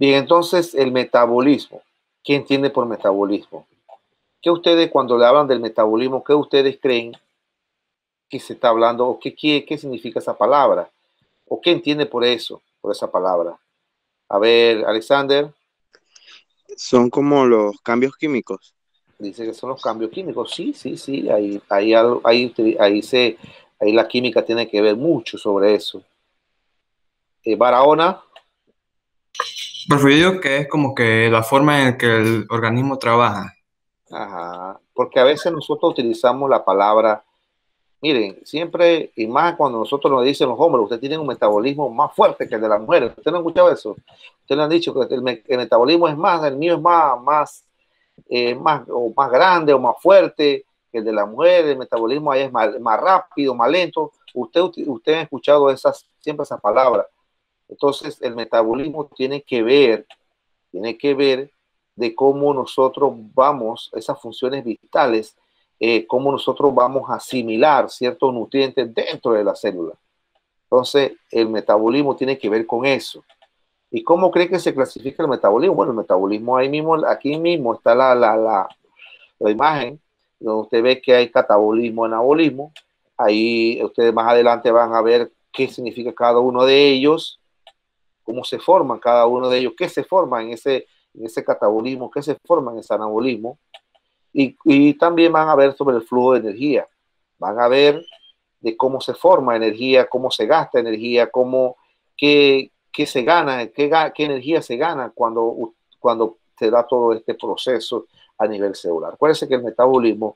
Bien, entonces el metabolismo. ¿Qué entiende por metabolismo? ¿Qué ustedes cuando le hablan del metabolismo, qué ustedes creen que se está hablando o qué significa esa palabra? ¿O qué entiende por eso, por esa palabra? A ver, Alexander Son como los cambios químicos. dice que son los cambios químicos. Sí, sí, sí, ahí la química tiene que ver mucho sobre eso. Barahona, Pues yo digo que es como que la forma en que el organismo trabaja. ajá, porque a veces nosotros utilizamos la palabra. Miren, siempre, y más cuando nosotros nos dicen los hombres, ustedes tienen un metabolismo más fuerte que el de las mujeres. ¿Usted no ha escuchado eso? Ustedes le han dicho que el metabolismo es más, el mío es más grande o más fuerte que el de la mujer, el metabolismo ahí es más rápido, más lento. Usted ha escuchado siempre esas palabras. Entonces, el metabolismo tiene que ver de cómo nosotros vamos, esas funciones vitales, cómo nosotros vamos a asimilar ciertos nutrientes dentro de la célula. Entonces, el metabolismo tiene que ver con eso. ¿Y cómo cree que se clasifica el metabolismo? Bueno, el metabolismo ahí mismo, aquí mismo está la imagen, donde usted ve que hay catabolismo, anabolismo. Ahí ustedes más adelante van a ver qué significa cada uno de ellos, cómo se forman cada uno de ellos, qué se forma en ese catabolismo, qué se forma en ese anabolismo. Y también van a ver sobre el flujo de energía. Van a ver de cómo se forma energía, cómo se gasta energía, qué se gana, qué energía se gana cuando se da todo este proceso a nivel celular. Acuérdense que el metabolismo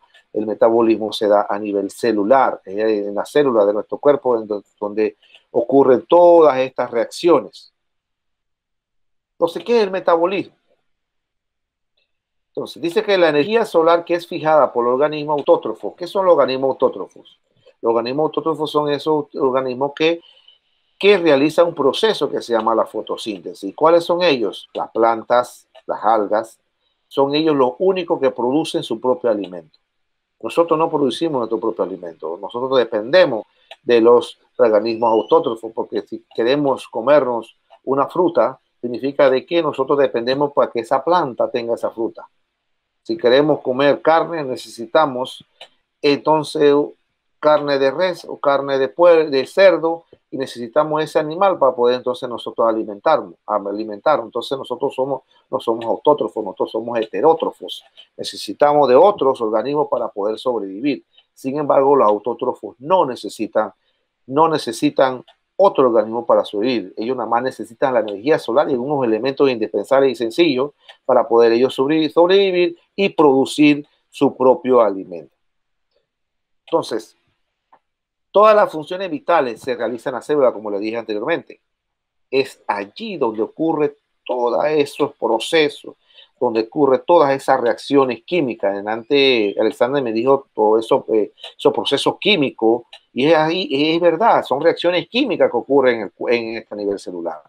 se da a nivel celular, en la célula de nuestro cuerpo, donde ocurren todas estas reacciones. Entonces, ¿qué es el metabolismo? Entonces, dice que la energía solar que es fijada por el organismo autótrofo. ¿Qué son los organismos autótrofos? Los organismos autótrofos son esos organismos que realizan un proceso que se llama la fotosíntesis. ¿Cuáles son ellos? Las plantas, las algas, son ellos los únicos que producen su propio alimento. Nosotros no producimos nuestro propio alimento, nosotros dependemos de los organismos autótrofos, porque si queremos comernos una fruta, significa de que nosotros dependemos para que esa planta tenga esa fruta. Si queremos comer carne, necesitamos entonces carne de res o carne de cerdo y necesitamos ese animal para poder entonces nosotros alimentarnos. Entonces nosotros no somos autótrofos, nosotros somos heterótrofos. Necesitamos de otros organismos para poder sobrevivir. Sin embargo, los autótrofos no necesitan otro organismo para sobrevivir. Ellos nada más necesitan la energía solar y unos elementos indispensables y sencillos para poder ellos sobrevivir y producir su propio alimento. Entonces, todas las funciones vitales se realizan en la célula, como le dije anteriormente. Es allí donde ocurre todos esos procesos, donde ocurre todas esas reacciones químicas. Antes Alexander me dijo todo eso, esos procesos químicos, y es ahí, es verdad, son reacciones químicas que ocurren en este nivel celular.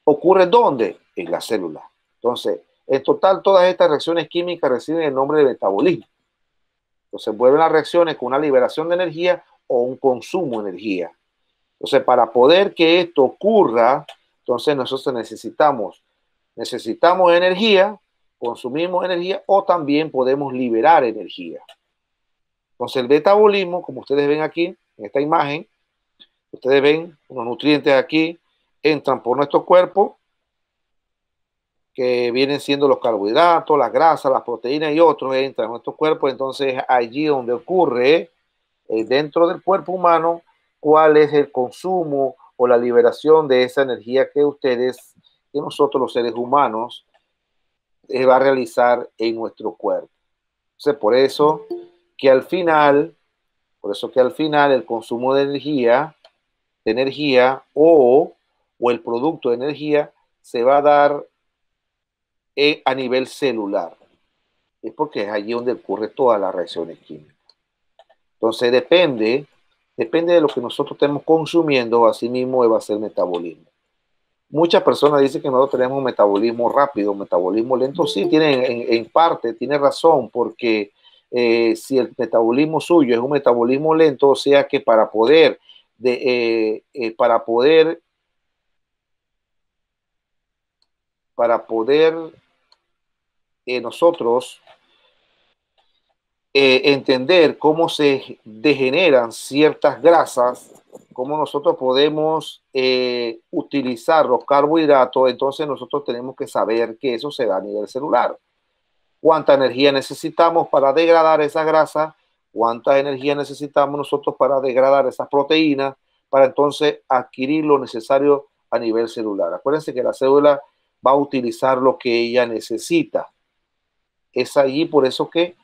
¿Ocurre dónde? En la célula. Entonces, en total, todas estas reacciones químicas reciben el nombre de metabolismo. Entonces, vuelven las reacciones con una liberación de energía o un consumo de energía. Entonces, para poder que esto ocurra, entonces nosotros necesitamos energía, consumimos energía o también podemos liberar energía. Entonces, el metabolismo, como ustedes ven aquí, en esta imagen, ustedes ven unos nutrientes aquí, entran por nuestro cuerpo, que vienen siendo los carbohidratos, las grasas, las proteínas y otros, entran en nuestro cuerpo. Entonces, allí donde ocurre, dentro del cuerpo humano, cuál es el consumo o la liberación de esa energía que nosotros los seres humanos, va a realizar en nuestro cuerpo. Entonces, por eso que al final el consumo de energía o el producto de energía se va a dar a nivel celular. Es porque es allí donde ocurre todas las reacciones químicas. Entonces depende de lo que nosotros estemos consumiendo, así mismo va a ser el metabolismo. Muchas personas dicen que nosotros tenemos un metabolismo rápido, un metabolismo lento. Sí, en parte, tiene razón, porque si el metabolismo suyo es un metabolismo lento, o sea que para poder para poder nosotros entender cómo se degeneran ciertas grasas, cómo nosotros podemos utilizar los carbohidratos, entonces nosotros tenemos que saber que eso se da a nivel celular. Cuánta energía necesitamos para degradar esa grasa, cuánta energía necesitamos nosotros para degradar esas proteínas, para entonces adquirir lo necesario a nivel celular. Acuérdense que la célula va a utilizar lo que ella necesita. Es allí por eso que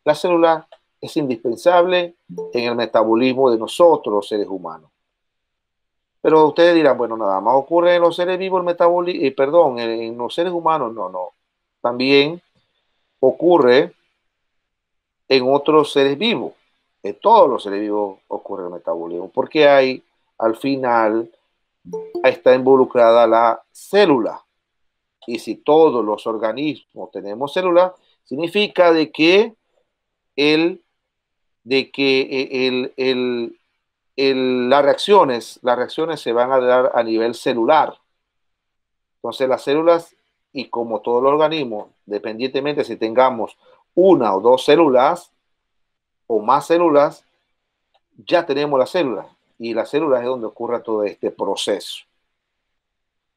la célula es indispensable en el metabolismo de nosotros, los seres humanos. Pero ustedes dirán, bueno, nada más ocurre en los seres vivos el metabolismo, perdón, en los seres humanos, no, no. También ocurre en otros seres vivos. En todos los seres vivos ocurre el metabolismo, porque hay, al final, está involucrada la célula. Y si todos los organismos tenemos células, significa de que las reacciones se van a dar a nivel celular. Entonces las células, y como todo el organismo, dependientemente si tengamos una o dos células o más células, ya tenemos las células. Y las células es donde ocurre todo este proceso.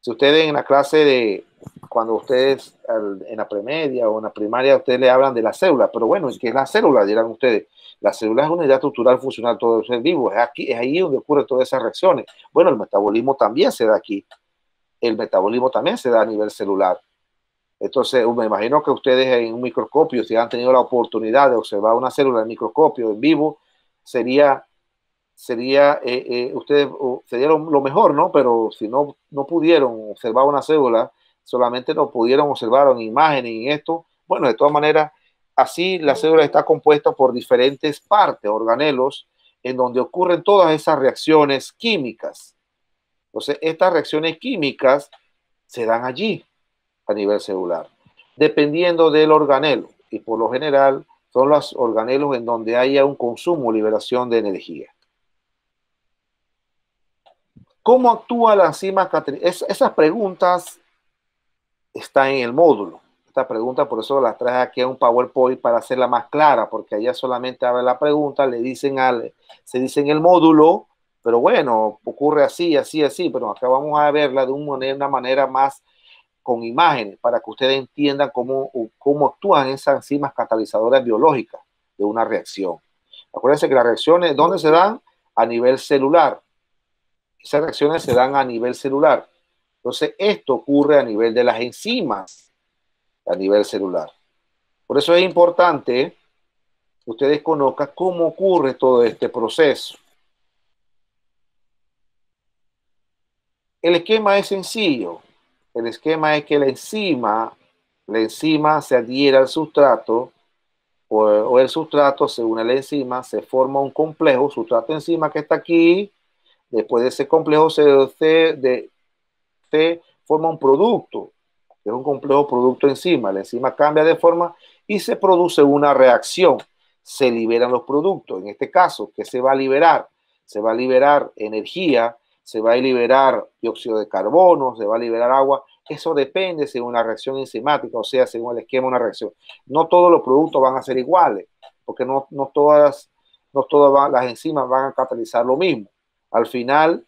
Si ustedes en la clase de, cuando ustedes en la premedia o en la primaria, ustedes le hablan de la célula, pero bueno, ¿qué es la célula? Dirán ustedes. La célula es una unidad estructural funcional de todo el ser vivo. Es ahí donde ocurren todas esas reacciones. Bueno, el metabolismo también se da aquí. El metabolismo también se da a nivel celular. Entonces, me imagino que ustedes en un microscopio, si han tenido la oportunidad de observar una célula en microscopio en vivo, sería lo mejor, ¿no? Pero si no pudieron observar una célula, solamente lo pudieron observar en imágenes y en esto, bueno, de todas maneras, así la célula está compuesta por diferentes partes, organelos, en donde ocurren todas esas reacciones químicas. Entonces, estas reacciones químicas se dan allí, a nivel celular, dependiendo del organelo. Y por lo general, son los organelos en donde haya un consumo o liberación de energía. ¿Cómo actúa la enzima catalizadora? Esas preguntas están en el módulo. Esta pregunta, por eso las traje aquí a un PowerPoint para hacerla más clara, porque allá solamente abre la pregunta, se dice en el módulo, pero bueno, ocurre así, así, así, pero acá vamos a verla de una manera más con imágenes, para que ustedes entiendan cómo actúan esas enzimas catalizadoras biológicas de una reacción. Acuérdense que las reacciones, ¿dónde se dan? A nivel celular. Esas reacciones se dan a nivel celular. Entonces, esto ocurre a nivel de las enzimas, a nivel celular. Por eso es importante que ustedes conozcan cómo ocurre todo este proceso. El esquema es sencillo. El esquema es que la enzima se adhiere al sustrato o el sustrato se une a la enzima, se forma un complejo, sustrato-enzima que está aquí. Después de ese complejo se forma un producto, que es un complejo producto-enzima. La enzima cambia de forma y se produce una reacción. Se liberan los productos. En este caso, ¿qué se va a liberar? Se va a liberar energía, se va a liberar dióxido de carbono, se va a liberar agua. Eso depende según la reacción enzimática, o sea, según el esquema de una reacción. No todos los productos van a ser iguales, porque no todas las enzimas van a catalizar lo mismo. Al final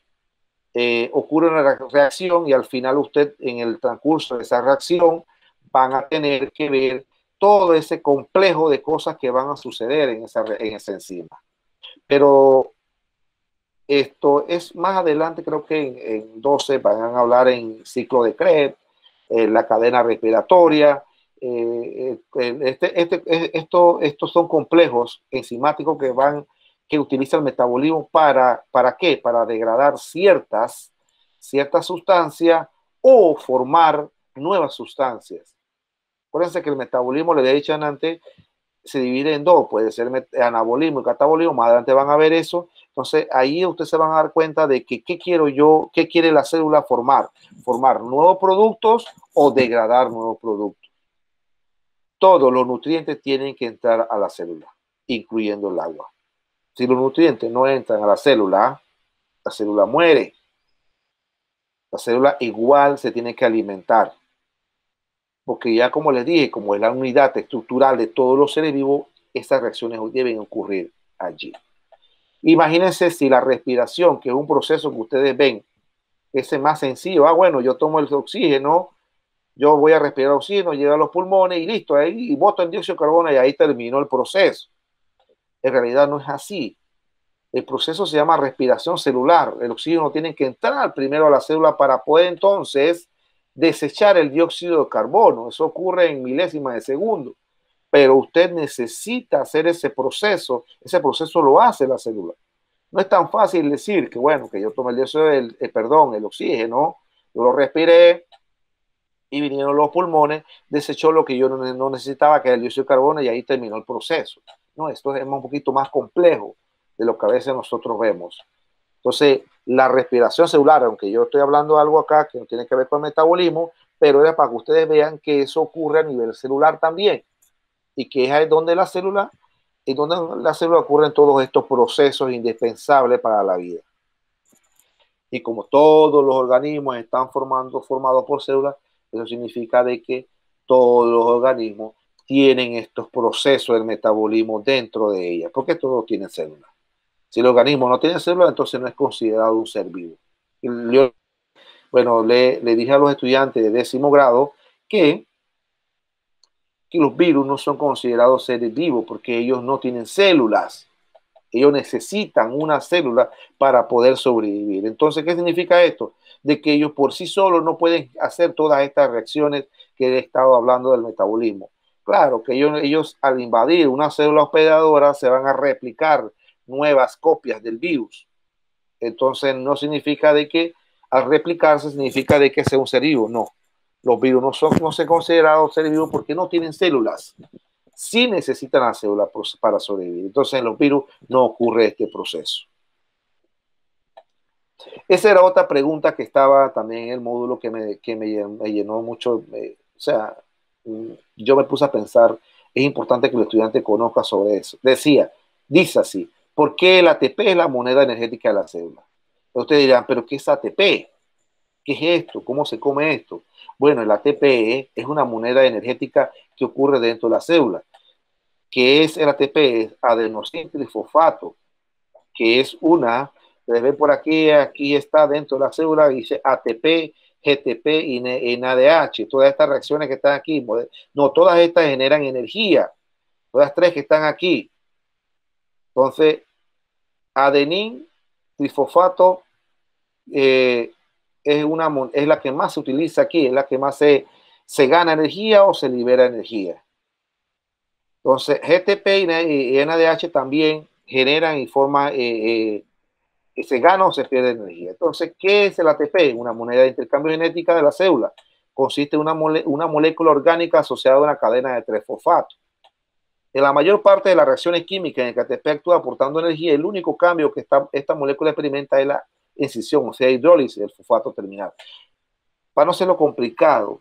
ocurre una reacción y al final usted en el transcurso de esa reacción van a tener que ver todo ese complejo de cosas que van a suceder en esa enzima. Pero esto es más adelante, creo que en 12 van a hablar en ciclo de Krebs, la cadena respiratoria. Estos son complejos enzimáticos que utiliza el metabolismo ¿para qué? Para degradar ciertas sustancias o formar nuevas sustancias. Acuérdense que el metabolismo, le había dicho antes, se divide en dos, puede ser anabolismo y catabolismo, más adelante van a ver eso. Entonces ahí ustedes se van a dar cuenta de que qué quiero yo, qué quiere la célula formar nuevos productos o degradar nuevos productos. Todos los nutrientes tienen que entrar a la célula, incluyendo el agua. Si los nutrientes no entran a la célula muere. La célula igual se tiene que alimentar. porque ya como les dije, como es la unidad estructural de todos los seres vivos, estas reacciones deben ocurrir allí. Imagínense si la respiración, que es un proceso que ustedes ven, ese más sencillo, bueno, yo tomo el oxígeno, yo voy a respirar oxígeno, llega a los pulmones y listo, ahí y boto el dióxido de carbono y ahí terminó el proceso. En realidad no es así. El proceso se llama respiración celular. El oxígeno tiene que entrar primero a la célula para poder entonces desechar el dióxido de carbono. Eso ocurre en milésimas de segundo. Pero usted necesita hacer ese proceso lo hace la célula. No es tan fácil decir que, bueno, que yo tomé el dióxido, el oxígeno, yo lo respiré y vinieron los pulmones, desechó lo que yo no necesitaba, que era el dióxido de carbono, y ahí terminó el proceso. No, esto es un poquito más complejo de lo que a veces nosotros vemos. Entonces, la respiración celular, aunque yo estoy hablando de algo acá que no tiene que ver con el metabolismo, pero era para que ustedes vean que eso ocurre a nivel celular también, y que es donde la célula ocurren todos estos procesos indispensables para la vida. Y como todos los organismos están formados por células, eso significa de que todos los organismos tienen estos procesos del metabolismo dentro de ellas, porque todos tienen células. Si el organismo no tiene células, entonces no es considerado un ser vivo. Yo, bueno, le dije a los estudiantes de 10º grado que los virus no son considerados seres vivos porque ellos no tienen células. Ellos necesitan una célula para poder sobrevivir. Entonces, ¿qué significa esto? De que ellos por sí solos no pueden hacer todas estas reacciones que he estado hablando del metabolismo. Claro que ellos al invadir una célula hospedadora se van a replicar nuevas copias del virus. Entonces, no significa de que al replicarse significa de que sea un ser vivo. No, los virus no se consideran seres vivos porque no tienen células. Sí necesitan la célula para sobrevivir. Entonces en los virus no ocurre este proceso. Esa era otra pregunta que estaba también en el módulo que me llenó mucho. O sea, yo me puse a pensar, es importante que el estudiante conozca sobre eso. Dice así, ¿por qué el ATP es la moneda energética de la célula? Ustedes dirán, ¿pero qué es ATP? ¿Qué es esto? ¿Cómo se come esto? Bueno, el ATP es una moneda energética que ocurre dentro de la célula. ¿Qué es el ATP? Es adenosín trifosfato, que es ustedes ven por aquí está dentro de la célula, dice ATP, GTP y NADH. Todas estas reacciones que están aquí, no, todas estas generan energía. Todas tres que están aquí. Entonces, adenín trifosfato es la que más se utiliza aquí, es la que más se gana energía o se libera energía. Entonces, GTP y NADH también generan y forman, se gana o se pierde energía. Entonces, ¿qué es el ATP? Una moneda de intercambio genética de la célula. Consiste en una molécula orgánica asociada a una cadena de 3 fosfatos. En la mayor parte de las reacciones químicas en el que ATP actúa aportando energía, el único cambio que esta molécula experimenta es la escisión, o sea, hidrólisis del fosfato terminal. Para no serlo complicado,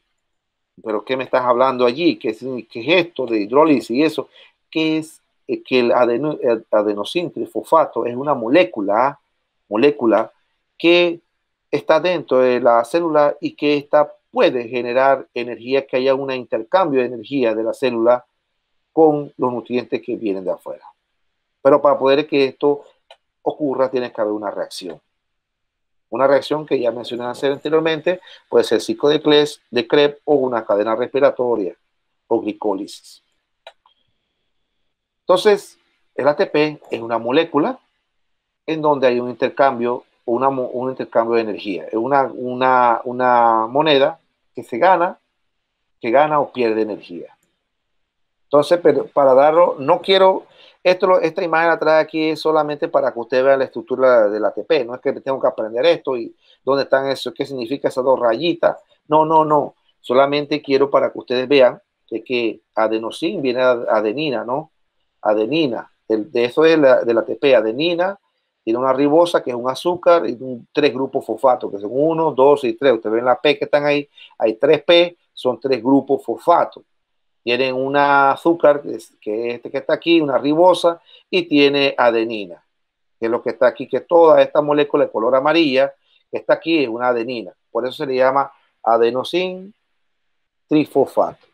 ¿pero qué me estás hablando allí? ¿Qué es esto de hidrólisis y eso? ¿Qué es que el adenosín trifosfato? Es una molécula que está dentro de la célula y que esta puede generar energía, que haya un intercambio de energía de la célula con los nutrientes que vienen de afuera. Pero para poder que esto ocurra, tiene que haber una reacción. Una reacción que ya mencioné anteriormente, puede ser ciclo de Krebs o una cadena respiratoria o glicólisis. Entonces, el ATP es una molécula en donde hay un intercambio, un intercambio de energía. Es una moneda que gana o pierde energía. Entonces, pero para darlo, no quiero, esta imagen la trae aquí solamente para que usted vea la estructura del ATP. No es que tengo que aprender esto y dónde están eso, qué significa esas dos rayitas. No. Solamente quiero para que ustedes vean que adenosín viene de adenina, ¿no? Adenina. De eso es del ATP. Adenina tiene una ribosa que es un azúcar y 3 grupos fosfatos, que son 1, 2 y 3. Ustedes ven la P que están ahí. Hay 3 P, son 3 grupos fosfatos. Tienen un azúcar, que es este que está aquí, una ribosa, y tiene adenina, que es lo que está aquí, que toda esta molécula de color amarilla que está aquí es una adenina. Por eso se le llama adenosín trifosfato.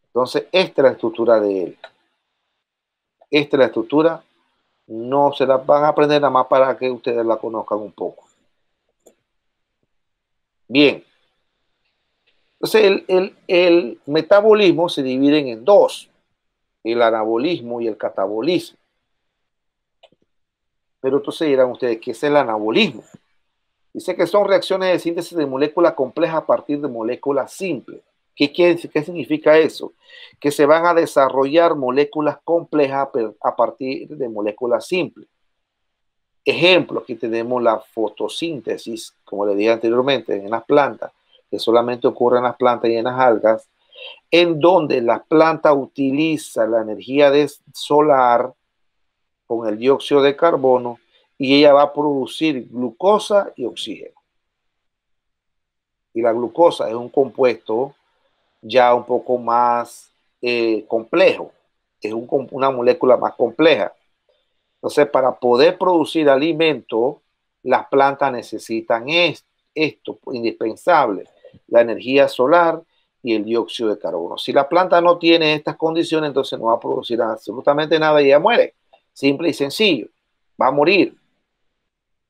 Entonces, esta es la estructura de él. Esta es la estructura. No se la van a aprender nada más para que ustedes la conozcan un poco. Bien. Entonces, el metabolismo se divide en dos. El anabolismo y el catabolismo. Pero entonces dirán ustedes, ¿qué es el anabolismo? Dice que son reacciones de síntesis de moléculas complejas a partir de moléculas simples. ¿Qué significa eso? Que se van a desarrollar moléculas complejas a partir de moléculas simples. Ejemplo, aquí tenemos la fotosíntesis, como le dije anteriormente, en las plantas, que solamente ocurre en las plantas y en las algas, en donde la planta utiliza la energía solar con el dióxido de carbono y ella va a producir glucosa y oxígeno. Y la glucosa es un compuesto ya un poco más complejo, es una molécula más compleja. Entonces, para poder producir alimento, las plantas necesitan esto indispensable, la energía solar y el dióxido de carbono. Si la planta no tiene estas condiciones, entonces no va a producir absolutamente nada y ella muere. Simple y sencillo. Va a morir.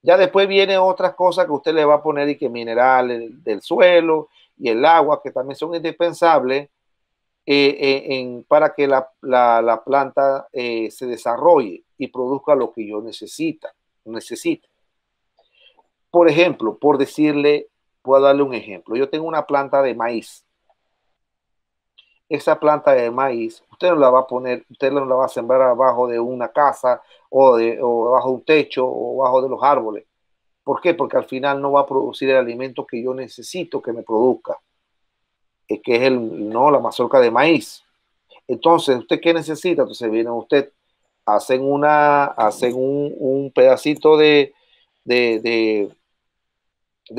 Ya después vienen otras cosas que usted le va a poner y que minerales del suelo y el agua, que también son indispensables para que la planta se desarrolle y produzca lo que yo necesite. Por ejemplo, por decirle, puedo darle un ejemplo. Yo tengo una planta de maíz. Esa planta de maíz, usted no la va a poner, usted no la va a sembrar abajo de una casa o abajo de un techo o abajo de los árboles. ¿Por qué? Porque al final no va a producir el alimento que yo necesito que me produzca, que es la mazorca de maíz. Entonces, ¿usted qué necesita? Entonces viene usted, hacen un pedacito de, de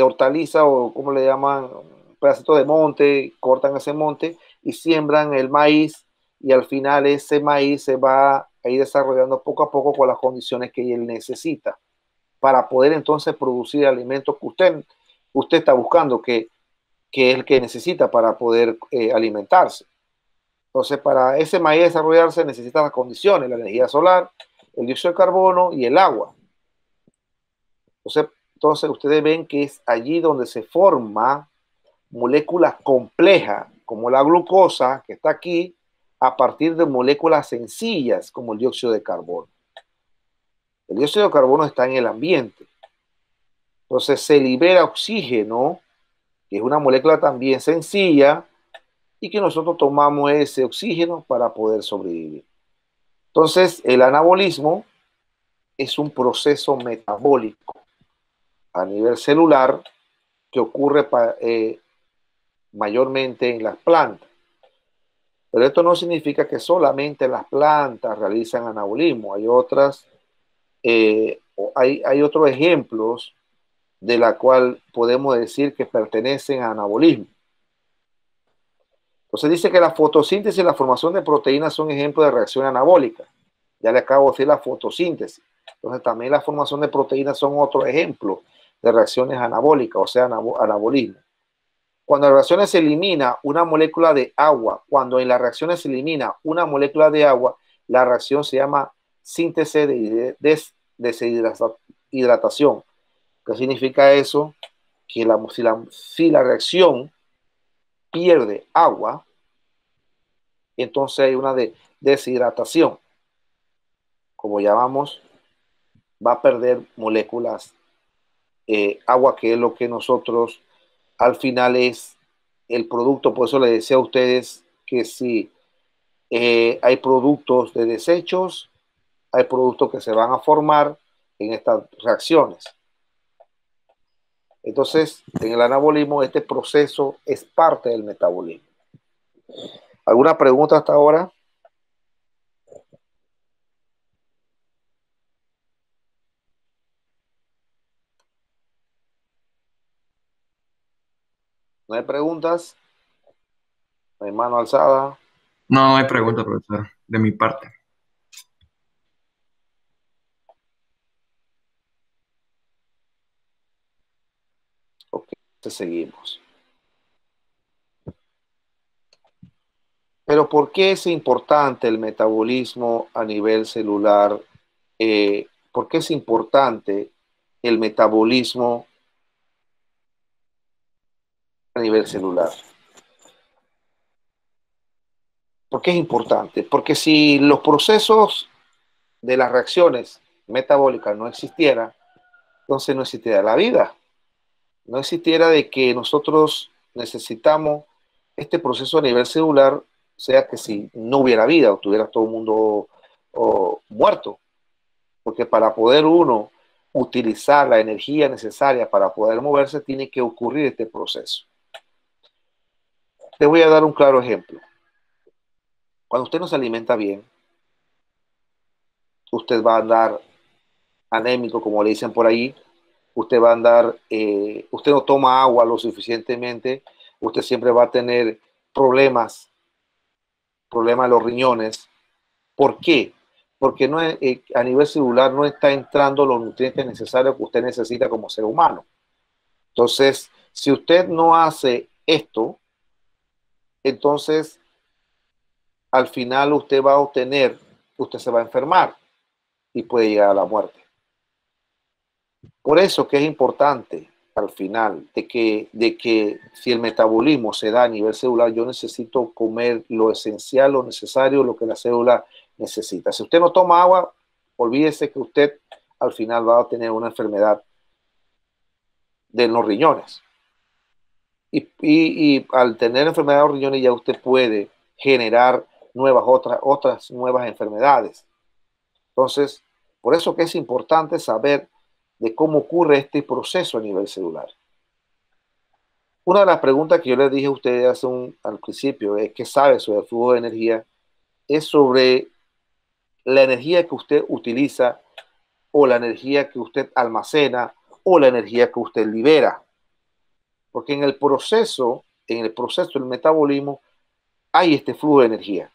hortaliza o como le llaman, un pedacito de monte, cortan ese monte y siembran el maíz y al final ese maíz se va a ir desarrollando poco a poco con las condiciones que él necesita para poder entonces producir alimentos que usted está buscando, que es el que necesita para poder alimentarse. Entonces, para ese maíz desarrollarse necesita las condiciones, la energía solar, el dióxido de carbono y el agua. Entonces ustedes ven que es allí donde se forma moléculas complejas, como la glucosa, que está aquí, a partir de moléculas sencillas, como el dióxido de carbono. El dióxido de carbono está en el ambiente. Entonces se libera oxígeno, que es una molécula también sencilla, y que nosotros tomamos ese oxígeno para poder sobrevivir. Entonces, el anabolismo es un proceso metabólico a nivel celular que ocurre mayormente en las plantas. Pero esto no significa que solamente las plantas realizan anabolismo. Hay otros ejemplos de la cual podemos decir que pertenecen a anabolismo. Entonces dice que la fotosíntesis y la formación de proteínas son ejemplos de reacción anabólica. Ya le acabo de decir la fotosíntesis. Entonces también la formación de proteínas son otro ejemplo de reacciones anabólicas, o sea, anabolismo. Cuando en las reacciones se elimina una molécula de agua, cuando en las reacciones se elimina una molécula de agua, la reacción se llama síntesis de deshidratación. ¿Qué significa eso? Que si la reacción pierde agua, entonces hay una deshidratación. Como llamamos, va a perder moléculas, agua, que es lo que nosotros al final es el producto. Por eso les decía a ustedes que si hay productos de desechos, hay productos que se van a formar en estas reacciones. Entonces, en el anabolismo, este proceso es parte del metabolismo. ¿Alguna pregunta hasta ahora? ¿No hay preguntas? ¿No hay mano alzada? No, no hay pregunta, profesor, de mi parte. Ok, entonces seguimos. Pero ¿por qué es importante el metabolismo a nivel celular? ¿Por qué es importante el metabolismo a nivel celular? ¿Por qué es importante? Porque si los procesos de las reacciones metabólicas no existieran, entonces no existiera la vida. No existiera de que nosotros necesitamos este proceso a nivel celular, o sea que si no hubiera vida o tuviera todo el mundo muerto, porque para poder uno utilizar la energía necesaria para poder moverse, tiene que ocurrir este proceso. Te voy a dar un claro ejemplo. Cuando usted no se alimenta bien, usted va a andar anémico, como le dicen por ahí, usted va a andar, usted no toma agua lo suficientemente, usted siempre va a tener problemas de los riñones. ¿Por qué? Porque no es, a nivel celular no está entrando los nutrientes necesarios que usted necesita como ser humano. Entonces, si usted no hace esto, entonces al final usted va a obtener, usted se va a enfermar y puede llegar a la muerte. Por eso que es importante al final de que si el metabolismo se da a nivel celular, yo necesito comer lo esencial, lo necesario, lo que la célula necesita. Si usted no toma agua, olvídese que usted al final va a tener una enfermedad de los riñones. Y al tener enfermedad de los riñones ya usted puede generar otras nuevas enfermedades. Entonces, por eso que es importante saber de cómo ocurre este proceso a nivel celular. Una de las preguntas que yo les dije a ustedes al principio es qué sabe sobre el flujo de energía, es sobre la energía que usted utiliza o la energía que usted almacena o la energía que usted libera. Porque en el proceso del metabolismo hay este flujo de energía.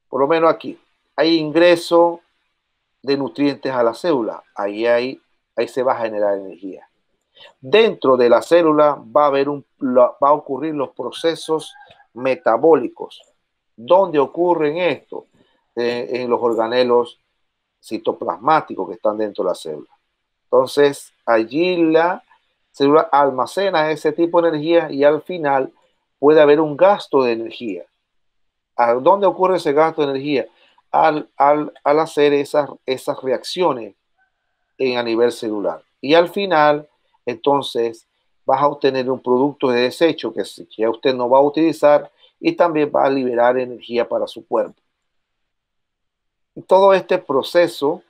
Por lo menos aquí, hay ingreso de nutrientes a la célula, ahí se va a generar energía. Dentro de la célula va a ocurrir los procesos metabólicos. ¿Dónde ocurren esto? En los organelos citoplasmáticos que están dentro de la célula. Entonces, allí la célula almacena ese tipo de energía y al final puede haber un gasto de energía. ¿A dónde ocurre ese gasto de energía? Al hacer esas reacciones a nivel celular. Y al final, entonces, vas a obtener un producto de desecho que ya usted no va a utilizar y también va a liberar energía para su cuerpo. Y todo este proceso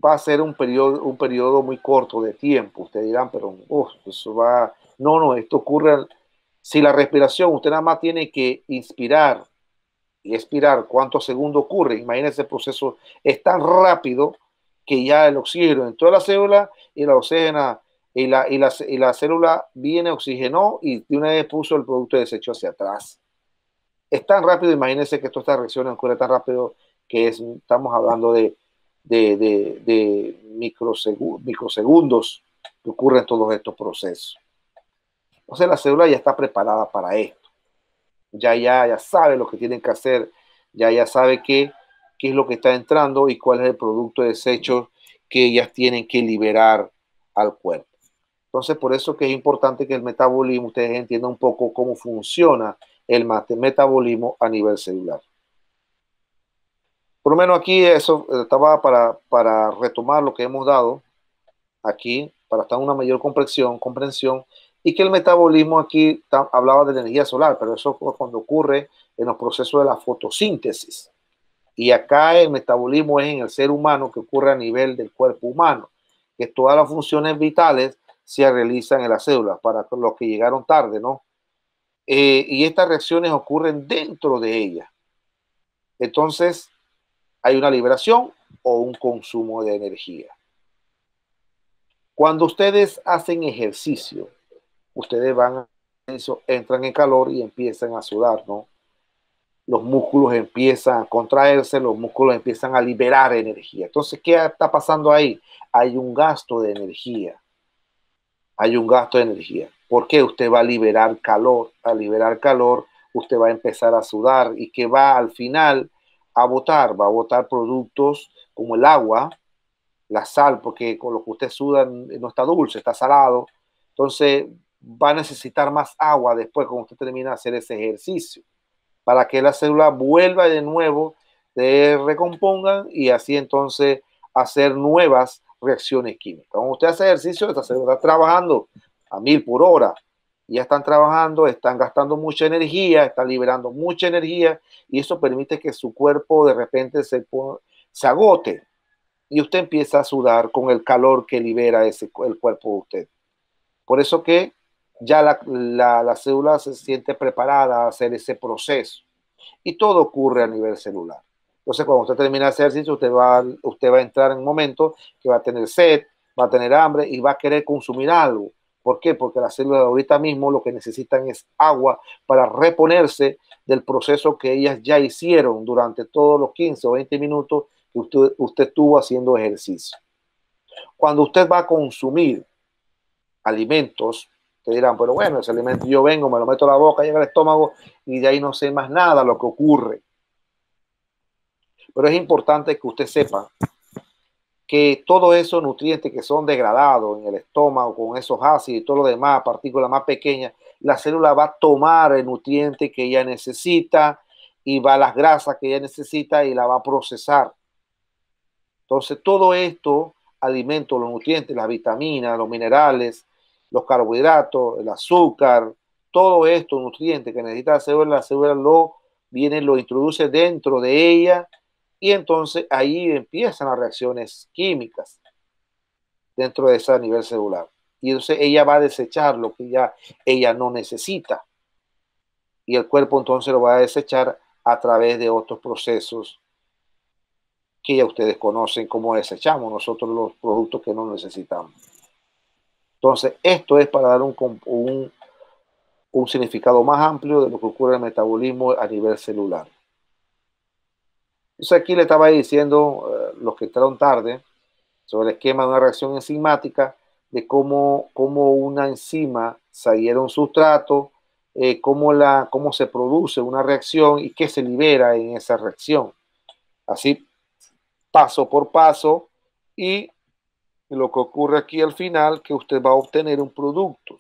va a ser un periodo muy corto de tiempo. Ustedes dirán, pero eso va... No, esto ocurre... Si la respiración, usted nada más tiene que inspirar y expirar cuántos segundos ocurre. Imagínense, el proceso es tan rápido que ya el oxígeno en toda la célula y la oxígena y la célula viene, oxigenó y de una vez puso el producto de desecho hacia atrás. Es tan rápido, imagínense que todas estas reacciones ocurren tan rápido que estamos hablando de microsegundos que ocurren todos estos procesos. Entonces la célula ya está preparada para esto. Ya sabe lo que tienen que hacer, ya sabe qué es lo que está entrando y cuál es el producto de desecho que ellas tienen que liberar al cuerpo. Entonces, por eso que es importante que el metabolismo, ustedes entiendan un poco cómo funciona el metabolismo a nivel celular. Por lo menos aquí eso estaba para retomar lo que hemos dado aquí, para estar en una mayor comprensión, y que el metabolismo aquí hablaba de la energía solar, pero eso es cuando ocurre en los procesos de la fotosíntesis. Y acá el metabolismo es en el ser humano, que ocurre a nivel del cuerpo humano, que todas las funciones vitales se realizan en las células, para los que llegaron tarde, ¿no? Y estas reacciones ocurren dentro de ellas. Entonces, hay una liberación o un consumo de energía. Cuando ustedes hacen ejercicio, ustedes entran en calor y empiezan a sudar, ¿no? Los músculos empiezan a contraerse, los músculos empiezan a liberar energía. Entonces, ¿qué está pasando ahí? Hay un gasto de energía. Hay un gasto de energía. porque usted va a liberar calor. Al liberar calor, usted va a empezar a sudar y que va al final a va a botar productos como el agua, la sal, porque con lo que usted suda no está dulce, está salado. Entonces va a necesitar más agua después cuando usted termina de hacer ese ejercicio, para que la célula vuelva de nuevo, se recompongan y así entonces hacer nuevas reacciones químicas. Cuando usted hace ejercicio, esta célula está trabajando a 1000 por hora. Ya están trabajando, están gastando mucha energía, están liberando mucha energía y eso permite que su cuerpo de repente se agote y usted empieza a sudar con el calor que libera el cuerpo de usted. Por eso que ya la célula se siente preparada a hacer ese proceso. Y todo ocurre a nivel celular. Entonces, cuando usted termina ese ejercicio, usted va a entrar en un momento que va a tener sed, va a tener hambre y va a querer consumir algo. ¿Por qué? Porque las células ahorita mismo lo que necesitan es agua para reponerse del proceso que ellas ya hicieron durante todos los 15 o 20 minutos que usted estuvo haciendo ejercicio. Cuando usted va a consumir alimentos, te dirán, pero bueno, ese alimento yo vengo, me lo meto a la boca, llega al estómago y de ahí no sé más nada lo que ocurre. Pero es importante que usted sepa que todos esos nutrientes que son degradados en el estómago con esos ácidos y todo lo demás, partículas más pequeñas, la célula va a tomar el nutriente que ella necesita y va a las grasas que ella necesita y la va a procesar. Entonces, todo esto, alimentos, los nutrientes, las vitaminas, los minerales, los carbohidratos, el azúcar, todo esto, nutrientes que necesita la célula lo introduce dentro de ella y entonces ahí empiezan las reacciones químicas dentro de ese nivel celular. Y entonces ella va a desechar lo que ella no necesita. Y el cuerpo entonces lo va a desechar a través de otros procesos que ya ustedes conocen cómo desechamos nosotros los productos que no necesitamos. Entonces, esto es para dar un significado más amplio de lo que ocurre en el metabolismo a nivel celular. Entonces, aquí le estaba diciendo los que entraron tarde sobre el esquema de una reacción enzimática, de cómo una enzima se adhiere a un sustrato, cómo se produce una reacción y qué se libera en esa reacción. Así, paso por paso, y lo que ocurre aquí al final, que usted va a obtener un producto.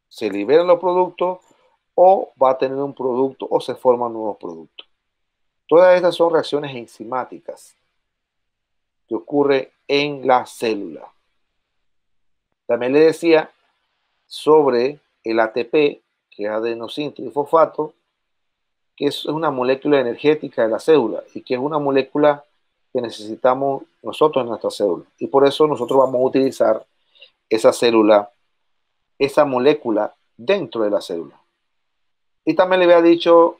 Se liberan los productos o va a tener un producto o se forman nuevos productos. Todas estas son reacciones enzimáticas que ocurren en la célula. También le decía sobre el ATP, que es adenosín trifosfato, que es una molécula energética de la célula y que es una molécula que necesitamos nosotros en nuestra célula. Y por eso nosotros vamos a utilizar esa célula, esa molécula dentro de la célula. Y también le había dicho,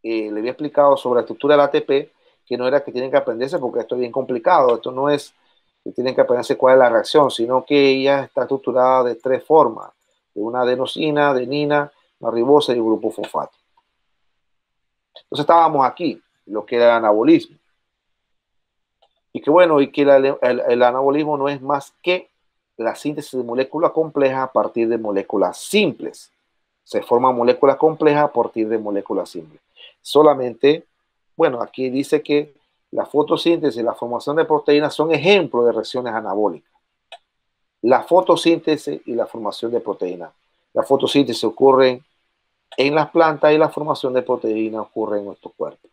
le había explicado sobre la estructura del ATP, que no era que tienen que aprenderse porque esto es bien complicado, esto no es que tienen que aprenderse cuál es la reacción, sino que ella está estructurada de 3 formas, de una adenosina, adenina, una ribosa y un grupo fosfato. Entonces estábamos aquí, lo que era el anabolismo. Y que bueno, y que el anabolismo no es más que la síntesis de moléculas complejas a partir de moléculas simples. Se forman moléculas complejas a partir de moléculas simples. Solamente, bueno, aquí dice que la fotosíntesis y la formación de proteínas son ejemplos de reacciones anabólicas. La fotosíntesis y la formación de proteínas. La fotosíntesis ocurre en las plantas y la formación de proteínas ocurre en nuestro cuerpo.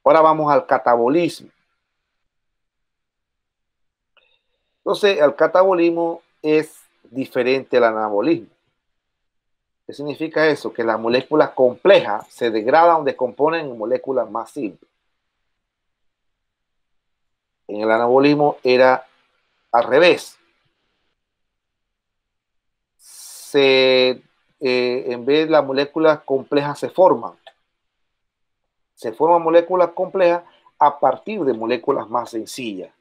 Ahora vamos al catabolismo. Entonces, el catabolismo es diferente al anabolismo. ¿Qué significa eso? Que las moléculas complejas se degradan o descomponen en moléculas más simples. En el anabolismo era al revés. En vez de las moléculas complejas se forman moléculas complejas a partir de moléculas más sencillas.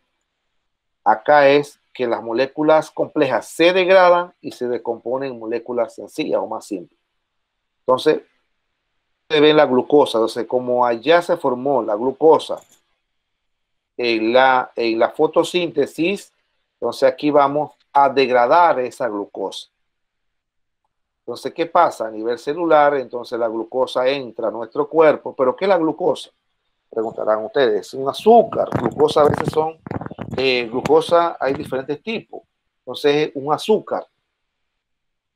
Acá es que las moléculas complejas se degradan y se descomponen en moléculas sencillas o más simples. Entonces, se ve la glucosa. Entonces, como allá se formó la glucosa en la fotosíntesis, entonces aquí vamos a degradar esa glucosa. Entonces, ¿qué pasa? A nivel celular, entonces la glucosa entra a nuestro cuerpo. ¿Pero qué es la glucosa? Preguntarán ustedes. Es un azúcar. Glucosa a veces son, glucosa hay diferentes tipos. Entonces, es un azúcar.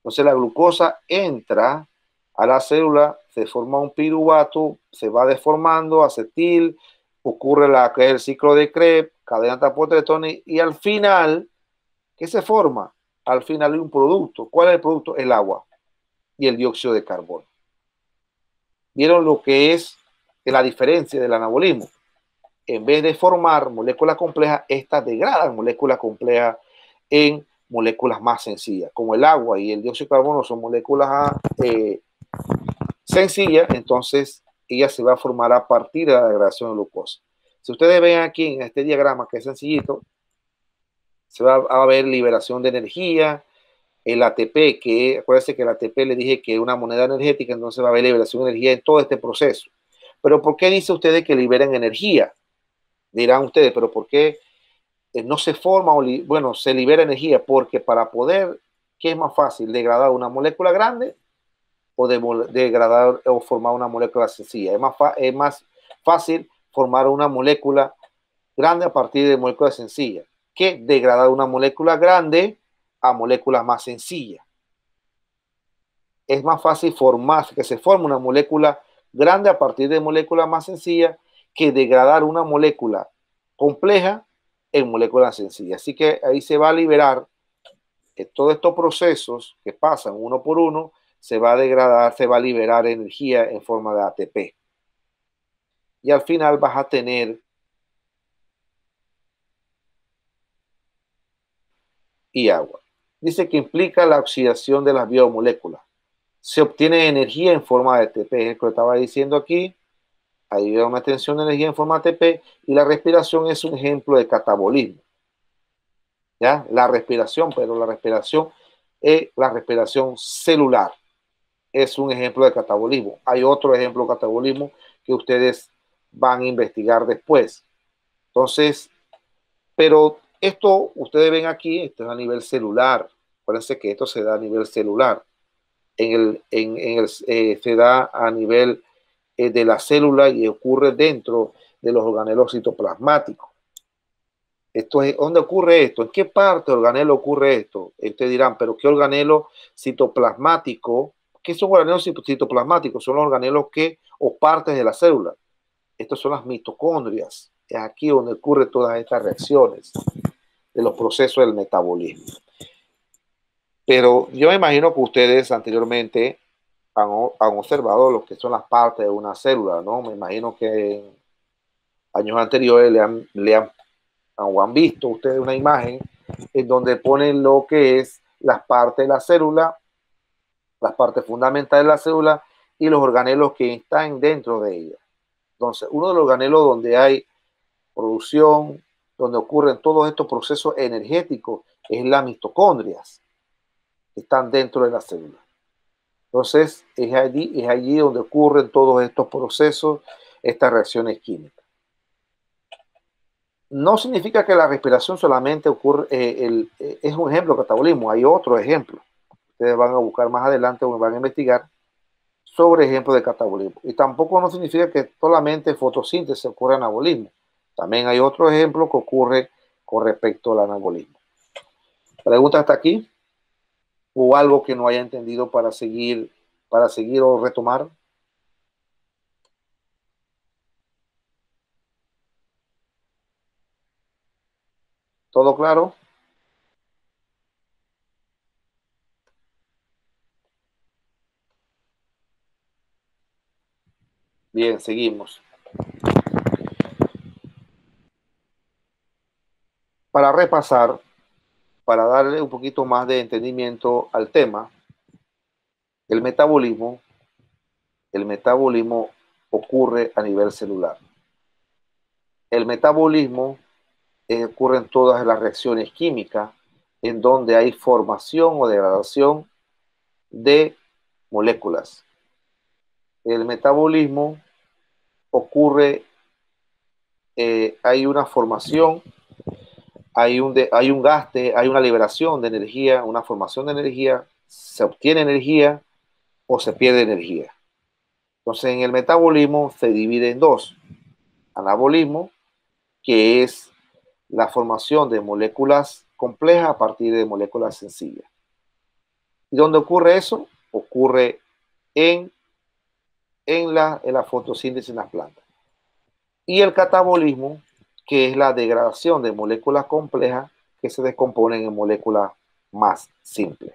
Entonces, la glucosa entra a la célula, se forma un piruvato, se va deformando, acetil, ocurre que es el ciclo de Krebs, cadena tapotretone, y al final, ¿qué se forma? Al final hay un producto. ¿Cuál es el producto? El agua y el dióxido de carbono. ¿Vieron lo que es la diferencia del anabolismo? En vez de formar moléculas complejas, estas degradan moléculas complejas en moléculas más sencillas, como el agua y el dióxido de carbono son moléculas sencillas, entonces ella se va a formar a partir de la degradación de glucosa. Si ustedes ven aquí en este diagrama, que es sencillito, se va a ver liberación de energía, el ATP, que acuérdense que el ATP le dije que es una moneda energética, entonces va a haber liberación de energía en todo este proceso. Pero ¿por qué dice ustedes que liberan energía? Dirán ustedes, pero ¿por qué no se forma bueno, se libera energía? Porque para poder, ¿qué es más fácil? ¿Degradar una molécula grande o degradar o formar una molécula sencilla? Es más fácil formar una molécula grande a partir de moléculas sencillas que degradar una molécula grande a moléculas más sencillas. Es más fácil que se forme una molécula grande a partir de moléculas más sencillas que degradar una molécula compleja en moléculas sencillas. Así que ahí se va a liberar todos estos procesos que pasan uno por uno, se va a degradar, se va a liberar energía en forma de ATP. Y al final vas a tener y agua. Dice que implica la oxidación de las biomoléculas. Se obtiene energía en forma de ATP, es lo que estaba diciendo aquí. Hay una tensión de energía en forma de ATP y la respiración es un ejemplo de catabolismo. ¿Ya? La respiración, pero la respiración es la respiración celular. Es un ejemplo de catabolismo. Hay otro ejemplo de catabolismo que ustedes van a investigar después. Entonces, pero esto, ustedes ven aquí, esto es a nivel celular. Acuérdense que esto se da a nivel celular. Se da a nivel de la célula y ocurre dentro de los organelos citoplasmáticos. ¿Dónde ocurre esto? ¿En qué parte del organelo ocurre esto? Ustedes dirán, ¿pero qué organelo citoplasmático? ¿Qué son organelos citoplasmáticos? Son los organelos o partes de la célula. Estas son las mitocondrias. Es aquí donde ocurren todas estas reacciones de los procesos del metabolismo. Pero yo me imagino que ustedes anteriormente han observado lo que son las partes de una célula, ¿no? Me imagino que en años anteriores han visto ustedes una imagen en donde ponen lo que es las partes de la célula, las partes fundamentales de la célula y los organelos que están dentro de ella. Entonces, uno de los organelos donde hay producción, donde ocurren todos estos procesos energéticos, es las mitocondrias, que están dentro de la célula. Entonces, es allí donde ocurren todos estos procesos, estas reacciones químicas. No significa que la respiración solamente ocurre, es un ejemplo de catabolismo, hay otro ejemplo. Ustedes van a buscar más adelante o van a investigar sobre ejemplos de catabolismo. Y tampoco no significa que solamente fotosíntesis ocurre anabolismo. También hay otro ejemplo que ocurre con respecto al anabolismo. ¿Pregunta hasta aquí? ¿O algo que no haya entendido para seguir o retomar? ¿Todo claro? Bien, seguimos. Para repasar, para darle un poquito más de entendimiento al tema, el metabolismo ocurre a nivel celular. El metabolismo ocurre en todas las reacciones químicas en donde hay formación o degradación de moléculas. El metabolismo ocurre, hay una formación, hay un gaste, hay una liberación de energía, una formación de energía, se obtiene energía o se pierde energía. Entonces, en el metabolismo se divide en dos. Anabolismo, que es la formación de moléculas complejas a partir de moléculas sencillas. ¿Y dónde ocurre eso? Ocurre en la fotosíntesis en las plantas. Y el catabolismo, que es la degradación de moléculas complejas que se descomponen en moléculas más simples.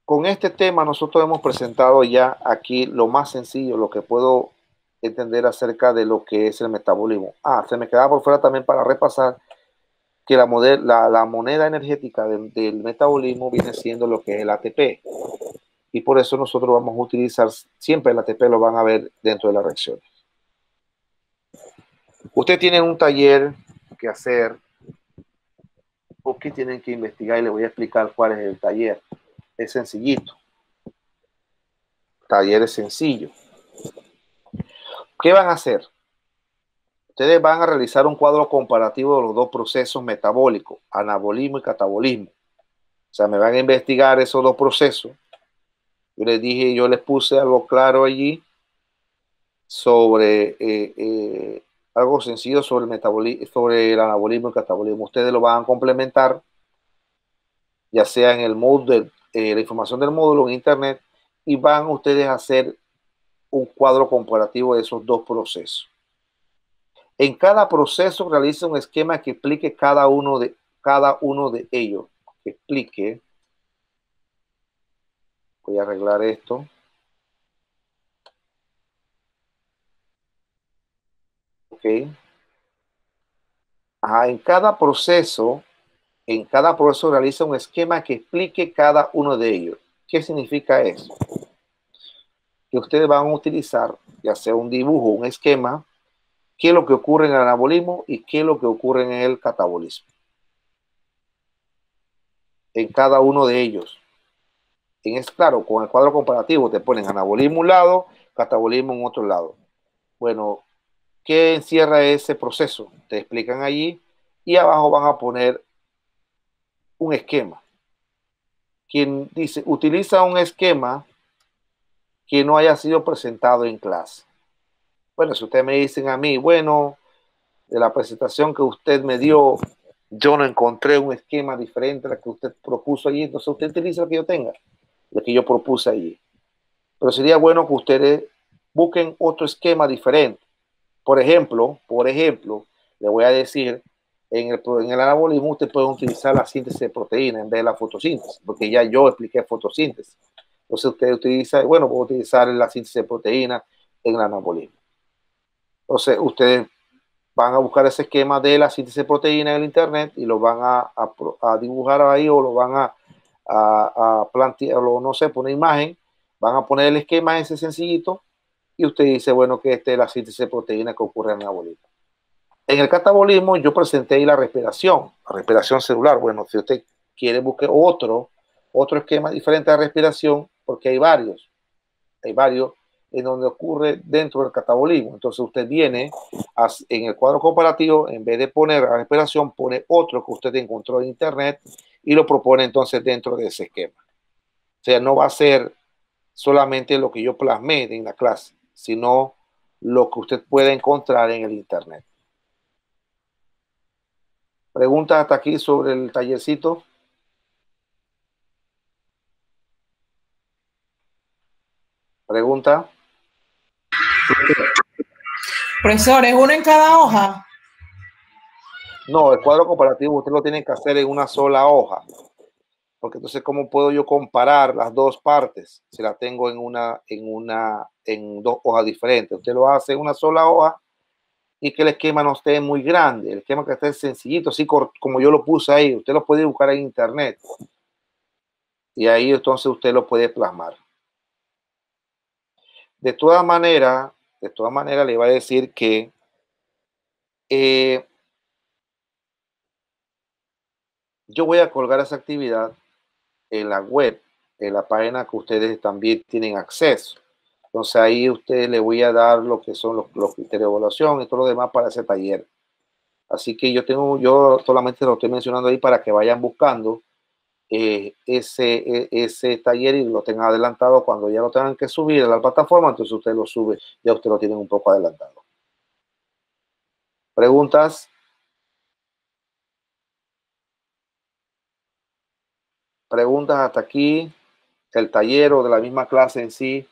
Con este tema nosotros hemos presentado ya aquí lo más sencillo, lo que puedo entender acerca de lo que es el metabolismo. Se me quedaba por fuera también para repasar que la moneda energética del metabolismo viene siendo lo que es el ATP. Y por eso nosotros vamos a utilizar siempre el ATP, lo van a ver dentro de las reacciones. Usted tiene un taller que hacer o que tienen que investigar y le voy a explicar cuál es el taller. Es sencillito. Taller es sencillo. ¿Qué van a hacer? Ustedes van a realizar un cuadro comparativo de los dos procesos metabólicos, anabolismo y catabolismo. O sea, me van a investigar esos dos procesos. Yo les dije, yo les puse algo claro allí sobre algo sencillo sobre el metabolismo, sobre el anabolismo y catabolismo. Ustedes lo van a complementar, ya sea en el módulo, la información del módulo en internet, y van ustedes a hacer un cuadro comparativo de esos dos procesos. En cada proceso realiza un esquema que explique cada uno de ellos. Que explique. Voy a arreglar esto. Ok. En cada proceso realiza un esquema que explique cada uno de ellos. ¿Qué significa eso? Que ustedes van a utilizar, ya sea un dibujo, un esquema, qué es lo que ocurre en el anabolismo y qué es lo que ocurre en el catabolismo. En cada uno de ellos. Claro, con el cuadro comparativo te ponen anabolismo un lado, catabolismo en otro lado. Bueno, ¿qué encierra ese proceso? Te explican allí y abajo van a poner un esquema. Quien dice, utiliza un esquema que no haya sido presentado en clase. Bueno, si ustedes me dicen a mí, bueno, de la presentación que usted me dio, yo no encontré un esquema diferente al que usted propuso allí, entonces usted utiliza lo que yo tenga, lo que yo propuse allí. Pero sería bueno que ustedes busquen otro esquema diferente. Por ejemplo, le voy a decir, en el anabolismo usted puede utilizar la síntesis de proteína en vez de la fotosíntesis, porque ya yo expliqué fotosíntesis. Entonces usted utiliza, bueno, puede utilizar la síntesis de proteína en el anabolismo. Entonces ustedes van a buscar ese esquema de la síntesis de proteína en el internet y lo van a dibujar ahí o lo van a plantear, o no sé, poner imagen, van a poner el esquema ese sencillito y usted dice, bueno, que esta es la síntesis de proteína que ocurre en el anabolismo. En el catabolismo yo presenté ahí la respiración celular. Bueno, si usted quiere busque otro esquema diferente de respiración, porque hay varios en donde ocurre dentro del catabolismo. Entonces usted viene en el cuadro comparativo, en vez de poner la respiración, pone otro que usted encontró en internet y lo propone entonces dentro de ese esquema. O sea, no va a ser solamente lo que yo plasmé en la clase, sino lo que usted puede encontrar en el internet. ¿Preguntas hasta aquí sobre el tallercito? ¿Pregunta? Profesor, ¿es uno en cada hoja? No, el cuadro comparativo usted lo tiene que hacer en una sola hoja. Porque entonces, ¿cómo puedo yo comparar las dos partes si la tengo en dos hojas diferentes? Usted lo hace en una sola hoja y que el esquema no esté muy grande, el esquema que esté sencillito, así como yo lo puse ahí. Usted lo puede buscar en internet y ahí entonces usted lo puede plasmar. De todas maneras le iba a decir que yo voy a colgar esa actividad en la web, en la página que ustedes también tienen acceso. Entonces ahí usted le voy a dar lo que son los criterios de evaluación y todo lo demás para ese taller. Así que yo solamente lo estoy mencionando ahí para que vayan buscando ese taller y lo tengan adelantado. Cuando ya lo tengan que subir a la plataforma, entonces usted lo sube, ya usted lo tiene un poco adelantado. ¿Preguntas? ¿Preguntas hasta aquí? El taller o de la misma clase en sí.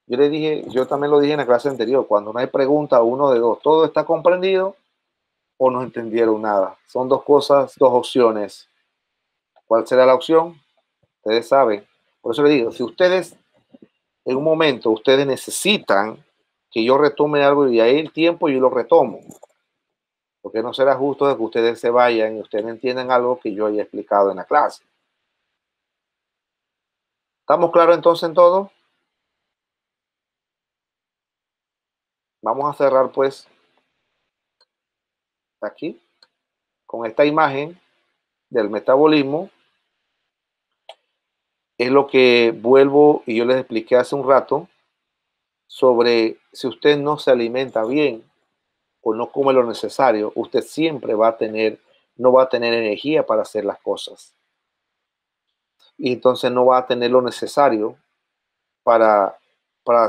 Yo le dije, yo también lo dije en la clase anterior, cuando no hay pregunta, uno de dos, todo está comprendido o no entendieron nada. Son dos cosas, dos opciones. ¿Cuál será la opción? Ustedes saben. Por eso le digo, si ustedes en un momento, ustedes necesitan que yo retome algo y hay el tiempo, yo lo retomo. Porque no será justo de que ustedes se vayan y ustedes entiendan algo que yo haya explicado en la clase. ¿Estamos claros entonces en todo? Vamos a cerrar pues aquí con esta imagen del metabolismo. Es lo que vuelvo y yo les expliqué hace un rato sobre si usted no se alimenta bien o no come lo necesario, usted siempre va a tener, no va a tener energía para hacer las cosas. Y entonces no va a tener lo necesario para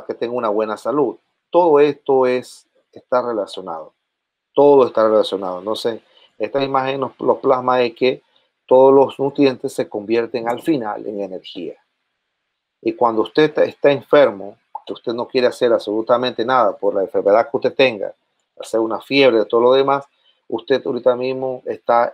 que tenga una buena salud. Todo esto está relacionado. Todo está relacionado. Entonces, esta imagen nos plasma de que todos los nutrientes se convierten al final en energía. Y cuando usted está enfermo, que usted no quiere hacer absolutamente nada por la enfermedad que usted tenga, hacer una fiebre, todo lo demás, usted ahorita mismo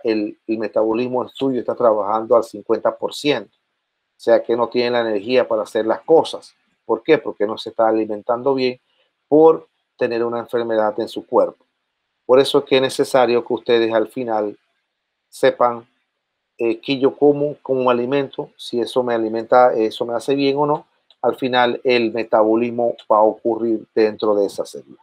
el metabolismo suyo está trabajando al 50%. O sea que no tiene la energía para hacer las cosas. ¿Por qué? Porque no se está alimentando bien por tener una enfermedad en su cuerpo. Por eso es que es necesario que ustedes al final sepan que yo como alimento, si eso me alimenta, eso me hace bien o no. Al final el metabolismo va a ocurrir dentro de esa célula.